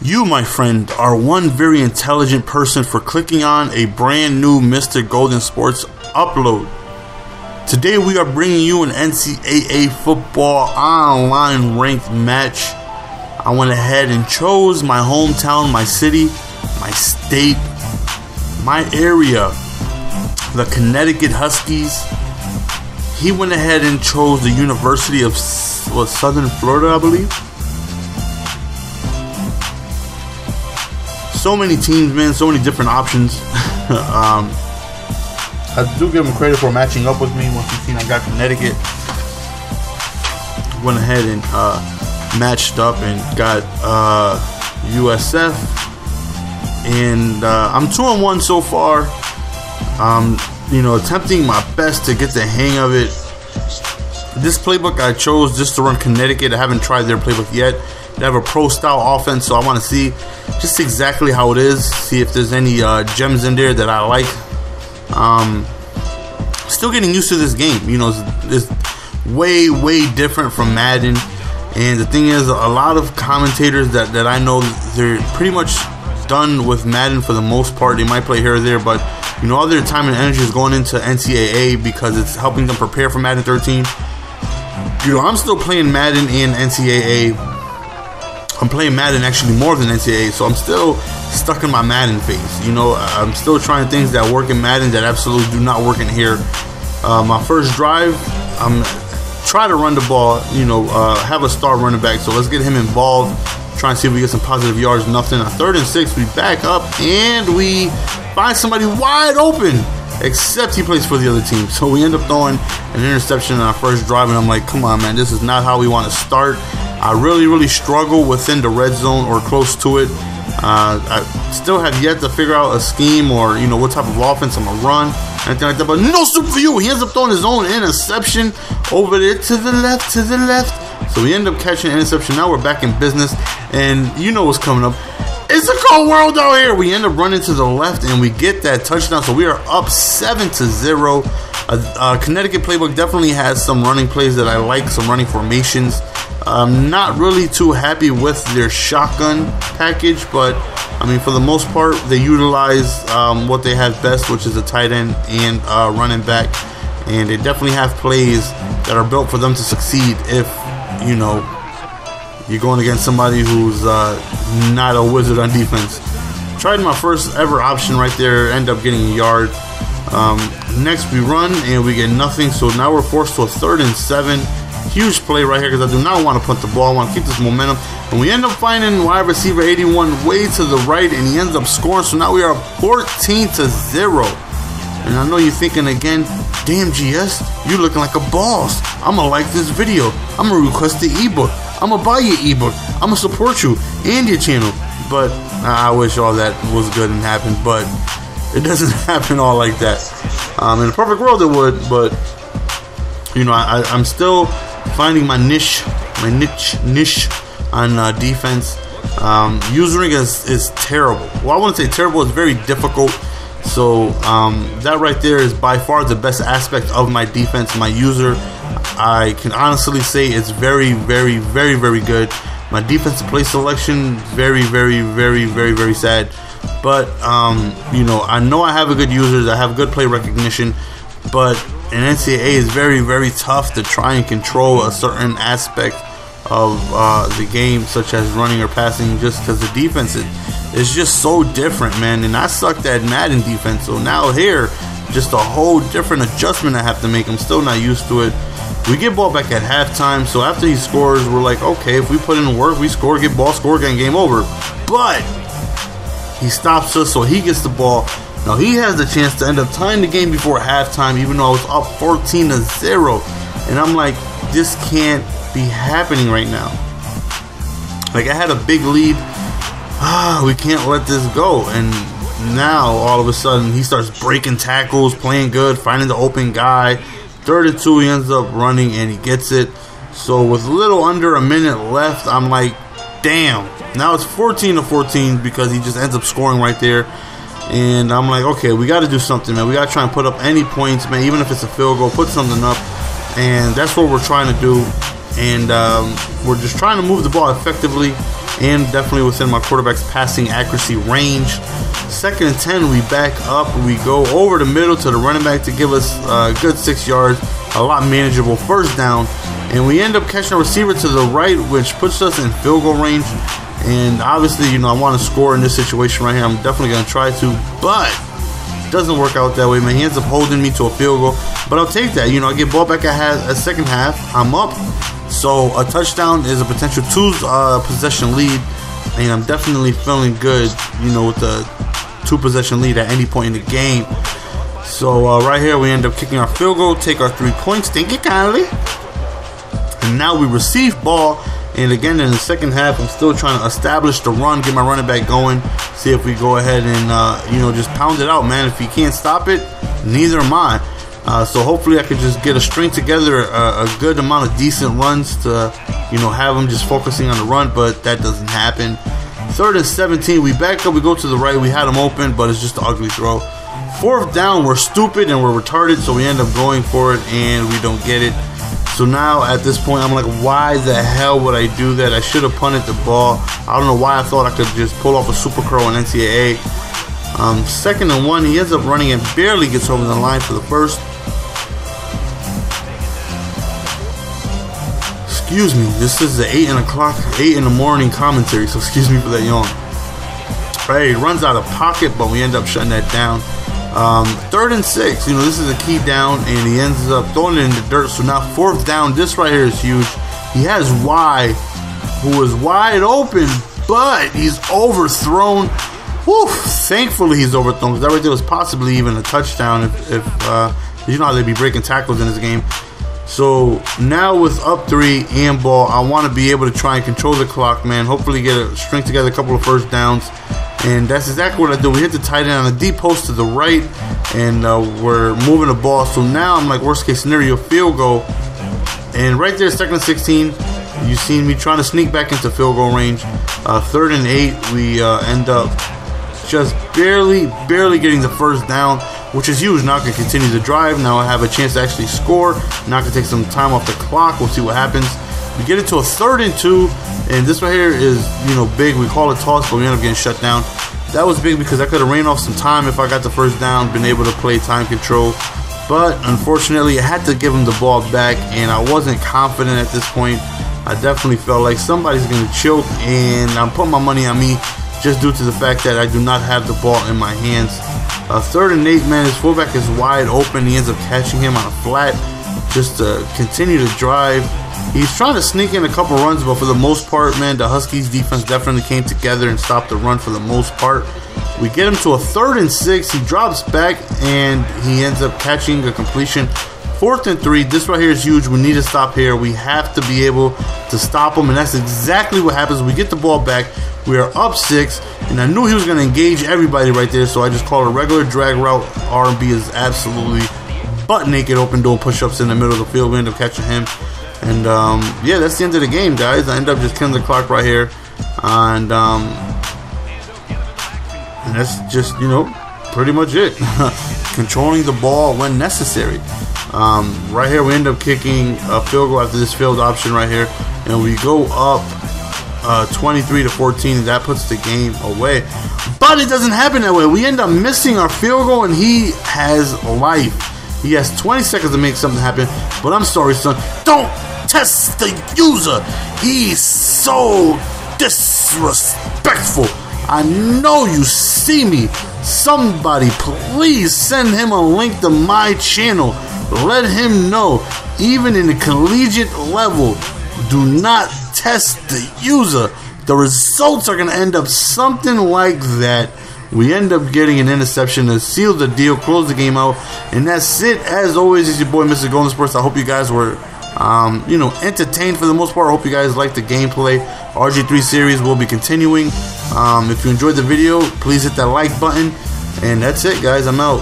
You, my friend, are one very intelligent person for clicking on a brand new Mr. Golden Sports upload. Today we are bringing you an NCAA football online ranked match. I went ahead and chose my hometown, my city, my state, my area, the Connecticut Huskies. He went ahead and chose the University of Southern Florida, I believe. So many teams, man, so many different options. I do give him credit for matching up with me. Once you seen I got Connecticut, went ahead and matched up and got USF, and I'm 2-1 so far. Attempting my best to get the hang of it. This playbook I chose just to run Connecticut. I haven't tried their playbook yet. They have a pro style offense, so I want to see just exactly how it is. See if there's any gems in there that I like. Still getting used to this game. It's way different from Madden. And the thing is, a lot of commentators that I know, they're pretty much done with Madden for the most part. They might play here or there, but all their time and energy is going into NCAA because it's helping them prepare for Madden 13. I'm still playing Madden and NCAA. I'm playing Madden actually more than NCAA, so I'm still stuck in my Madden phase. I'm still trying things that work in Madden that absolutely do not work in here. My first drive, I'm try to run the ball, have a star running back, so let's get him involved. Try and see if we get some positive yards. Nothing. On 3rd and 6, we back up and we find somebody wide open, except he plays for the other team. So we end up throwing an interception on our first drive, and I'm like, come on, man, this is not how we want to start. I really struggle within the red zone or close to it. I still have yet to figure out a scheme or what type of offense I'm gonna run, anything like that. But no soup for you. He ends up throwing his own interception over there to the left. So we end up catching an interception. Now we're back in business, and what's coming up. It's a cold world out here. We end up running to the left, and we get that touchdown. So we are up 7-0. Connecticut playbook definitely has some running plays that I like, some running formations. I'm not really too happy with their shotgun package, but for the most part, they utilize what they have best, which is a tight end and running back, and they definitely have plays that are built for them to succeed if you're going against somebody who's not a wizard on defense. Tried my first ever option right there, end up getting a yard. Next we run and we get nothing, so now we're forced to a 3rd and 7. Huge play right here because I do not want to punt the ball. I want to keep this momentum. And we end up finding wide receiver 81 way to the right, and he ends up scoring. So now we are 14-0. And I know you're thinking again, damn GS, you looking like a boss. I'm going to like this video. I'm going to request the ebook. I'm going to buy your ebook. I'm going to support you and your channel. But I wish all that was good and happened, but it doesn't happen all like that. In a perfect world it would, but I'm still finding my niche on defense. Usering is terrible. Well, I wouldn't say terrible. It's very difficult. So that right there is by far the best aspect of my defense. My user, I can honestly say it's very good. My defensive play selection, very sad. But I know I have a good users. I have good play recognition, but in NCAA is very tough to try and control a certain aspect of the game, such as running or passing, just because the defense is just so different, man. And I sucked at Madden defense, so now here, just a whole different adjustment I have to make. I'm still not used to it. We get ball back at halftime, so after he scores, we're like, okay, if we put in work, we score, get ball, score again, game over. But he stops us, so he gets the ball. Now he has the chance to end up tying the game before halftime, even though I was up 14-0. And I'm like, this can't be happening right now. Like, I had a big lead. We can't let this go. And now all of a sudden he starts breaking tackles, playing good, finding the open guy. 3rd and 2, he ends up running and he gets it. So with a little under a minute left, I'm like, damn. Now it's 14-14 because he just ends up scoring right there. And I'm like, okay, we got to do something, man. We got to try and put up any points, man. Even if it's a field goal, put something up. And that's what we're trying to do. and we're just trying to move the ball effectively and definitely within my quarterback's passing accuracy range. 2nd and 10, we back up, we go over the middle to the running back to give us a good 6 yards, a lot manageable 1st down, and we end up catching a receiver to the right, which puts us in field goal range. And obviously, you know, I want to score in this situation right here. I'm definitely going to try to, but it doesn't work out that way, man. He ends up holding me to a field goal, but I'll take that. You know, I get ball back at a 2nd half. I'm up, so a touchdown is a potential 2-possession lead, and I'm definitely feeling good, you know, with the 2-possession lead at any point in the game. So right here, we end up kicking our field goal, take our 3 points. Thank you kindly. And now we receive ball. And again, in the 2nd half, I'm still trying to establish the run, get my running back going, see if we go ahead and, you know, just pound it out, man. If he can't stop it, neither am I. So hopefully I could just get a string together, a good amount of decent runs to, you know, have him just focusing on the run, but that doesn't happen. 3rd and 17, we back up, we go to the right, we had him open, but it's just an ugly throw. 4th down, we're stupid and we're retarded, so we end up going for it and we don't get it. So now at this point, I'm like, why the hell would I do that? I should have punted the ball. I don't know why I thought I could just pull off a super curl in NCAA. 2nd and 1, he ends up running and barely gets over the line for the 1st. Excuse me, this is the 8 in the morning commentary, so excuse me for that yawn. Right, he runs out of pocket, but we end up shutting that down. 3rd and 6, you know, this is a key down, and he ends up throwing it in the dirt. So now 4th down, this right here is huge. He has Y, who is wide open, but he's overthrown. Whew, thankfully he's overthrown, because that right there was possibly even a touchdown if you know how they'd be breaking tackles in this game. So now with up 3 and ball, I want to be able to try and control the clock, man. Hopefully string together a couple of 1st downs. And that's exactly what I do. We hit the tight end on the deep post to the right, and we're moving the ball. So now I'm like, worst case scenario, field goal. And right there, 2nd and 16, you seen me trying to sneak back into field goal range. 3rd and 8, we end up just barely getting the 1st down, which is huge. Now I can continue the drive. Now I have a chance to actually score. Now I can take some time off the clock. We'll see what happens. We get it to a 3rd and 2, and this right here is, you know, big. We call it toss, but we end up getting shut down. That was big because I could have ran off some time if I got the 1st down, been able to play time control. But unfortunately, I had to give him the ball back, and I wasn't confident at this point. I definitely felt like somebody's going to choke, and I'm putting my money on me just due to the fact that I do not have the ball in my hands. 3rd and 8, man, his fullback is wide open. He ends up catching him on a flat just to continue to drive. He's trying to sneak in a couple runs, but for the most part, man, the Huskies defense definitely came together and stopped the run for the most part. We get him to a 3rd and 6. He drops back, and he ends up catching a completion. 4th and 3. This right here is huge. We need to stop here. We have to be able to stop him, and that's exactly what happens. We get the ball back. We are up 6, and I knew he was going to engage everybody right there, so I just called a regular drag route. R&B is absolutely butt naked, open doing push-ups in the middle of the field. We end up catching him. And yeah, that's the end of the game, guys. I end up just killing the clock right here, and that's just, you know, pretty much it. Controlling the ball when necessary. Right here, we end up kicking a field goal after this field option right here, and we go up 23-14, and that puts the game away. But it doesn't happen that way. We end up missing our field goal, and he has life. He has 20 seconds to make something happen, but I'm sorry, son. Don't test the user. He's so disrespectful. I know you see me. Somebody please send him a link to my channel. Let him know, even in the collegiate level, do not test the user. The results are going to end up something like that. We end up getting an interception to seal the deal, close the game out, and that's it. As always, it's your boy, Mr. Golden Sports. I hope you guys were, you know, entertained for the most part. I hope you guys liked the gameplay. RG3 series will be continuing. If you enjoyed the video, please hit that like button. And that's it, guys. I'm out.